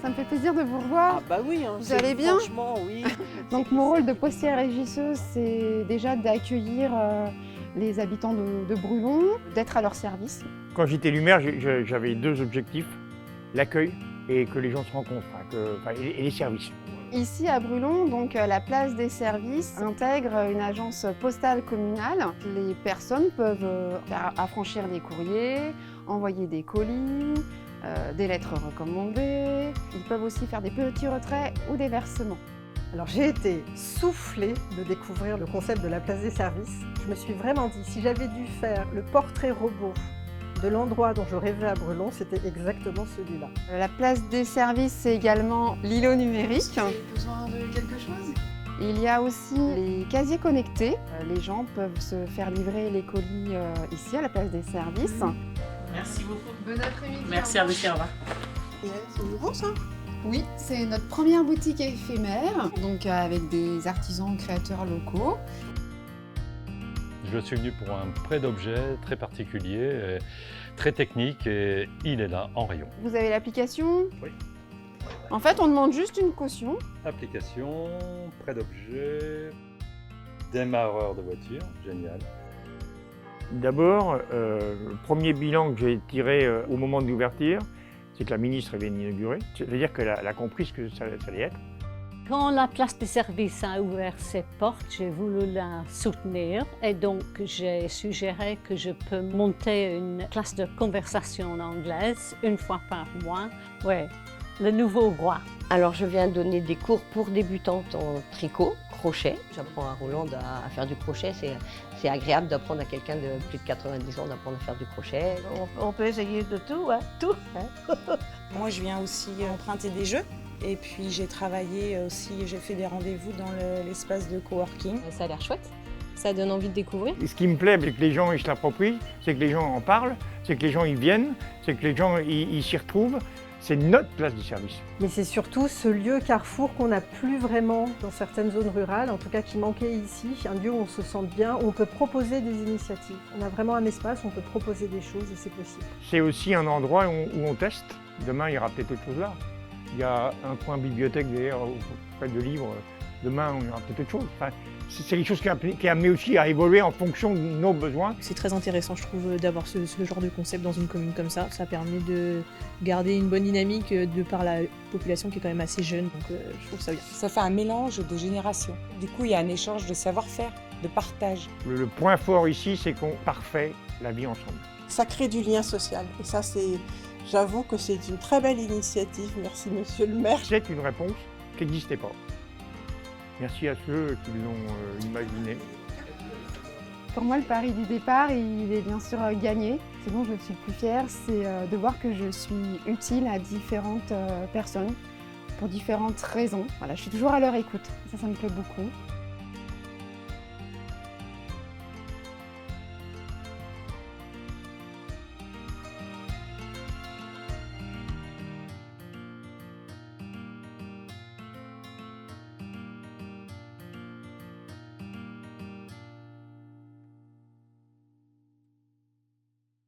Ça me fait plaisir de vous revoir. Ah bah oui, hein, Vous allez bien? Franchement, oui. Donc mon rôle de postière régisseuse, c'est déjà d'accueillir les habitants de Brulon, d'être à leur service. Quand j'étais élu maire, j'avais deux objectifs, l'accueil et que les gens se rencontrent, et les services. Ici à Brulon, donc la place des services intègre une agence postale communale. Les personnes peuvent affranchir des courriers, envoyer des colis, des lettres recommandées. Ils peuvent aussi faire des petits retraits ou des versements. Alors j'ai été soufflée de découvrir le concept de la place des services. Je me suis vraiment dit, si j'avais dû faire le portrait robot de l'endroit dont je rêvais à Brulon, c'était exactement celui-là. La place des services, c'est également l'îlot numérique. Vous avez besoin de quelque chose? Il y a aussi les casiers connectés. Les gens peuvent se faire livrer les colis ici à la place des services. Merci beaucoup. Bon après-midi. Merci à vous, au revoir. C'est nouveau ça? Oui, c'est notre première boutique éphémère, donc avec des artisans créateurs locaux. Je suis venu pour un prêt d'objet très particulier, très technique, et il est là en rayon. Vous avez l'application? Oui. En fait, on demande juste une caution. Application, prêt d'objet, démarreur de voiture, génial. D'abord, le premier bilan que j'ai tiré au moment de l'ouverture, c'est que la ministre vient d'inaugurer. C'est-à-dire qu'elle a compris ce que ça allait être. Quand la place des services a ouvert ses portes, j'ai voulu la soutenir et donc j'ai suggéré que je peux monter une classe de conversation anglaise une fois par mois. Ouais, le nouveau roi. Alors je viens donner des cours pour débutantes en tricot, crochet. J'apprends à Rolande à faire du crochet. C'est agréable d'apprendre à quelqu'un de plus de 90 ans d'apprendre à faire du crochet. On peut essayer de tout, hein? Tout. Moi je viens aussi emprunter des jeux. Et puis j'ai travaillé aussi, j'ai fait des rendez-vous dans l'espace de coworking. Ça a l'air chouette, ça donne envie de découvrir. Et ce qui me plaît, c'est que les gens ils se l'approprient, c'est que les gens en parlent, c'est que les gens y viennent, c'est que les gens ils s'y retrouvent. C'est notre place du service. Mais c'est surtout ce lieu carrefour qu'on n'a plus vraiment dans certaines zones rurales, en tout cas qui manquait ici, un lieu où on se sent bien, où on peut proposer des initiatives. On a vraiment un espace où on peut proposer des choses et c'est possible. C'est aussi un endroit où on teste. Demain, il y aura peut-être autre chose là. Il y a un coin bibliothèque d'ailleurs, près de livres. Demain, il y aura peut-être autre chose. Enfin, c'est quelque chose qui est amené aussi à évoluer en fonction de nos besoins. C'est très intéressant, je trouve, d'avoir ce genre de concept dans une commune comme ça. Ça permet de garder une bonne dynamique de par la population qui est quand même assez jeune, donc je trouve ça bien. Ça fait un mélange de générations. Du coup, il y a un échange de savoir-faire, de partage. Le point fort ici, c'est qu'on parfait la vie ensemble. Ça crée du lien social et ça, j'avoue que c'est une très belle initiative. Merci Monsieur le maire. C'est une réponse qui n'existait pas. Merci à ceux qui l'ont imaginé. Pour moi, le pari du départ, il est bien sûr gagné. Ce dont je suis le plus fière, c'est de voir que je suis utile à différentes personnes pour différentes raisons. Voilà, je suis toujours à leur écoute. Ça me plaît beaucoup.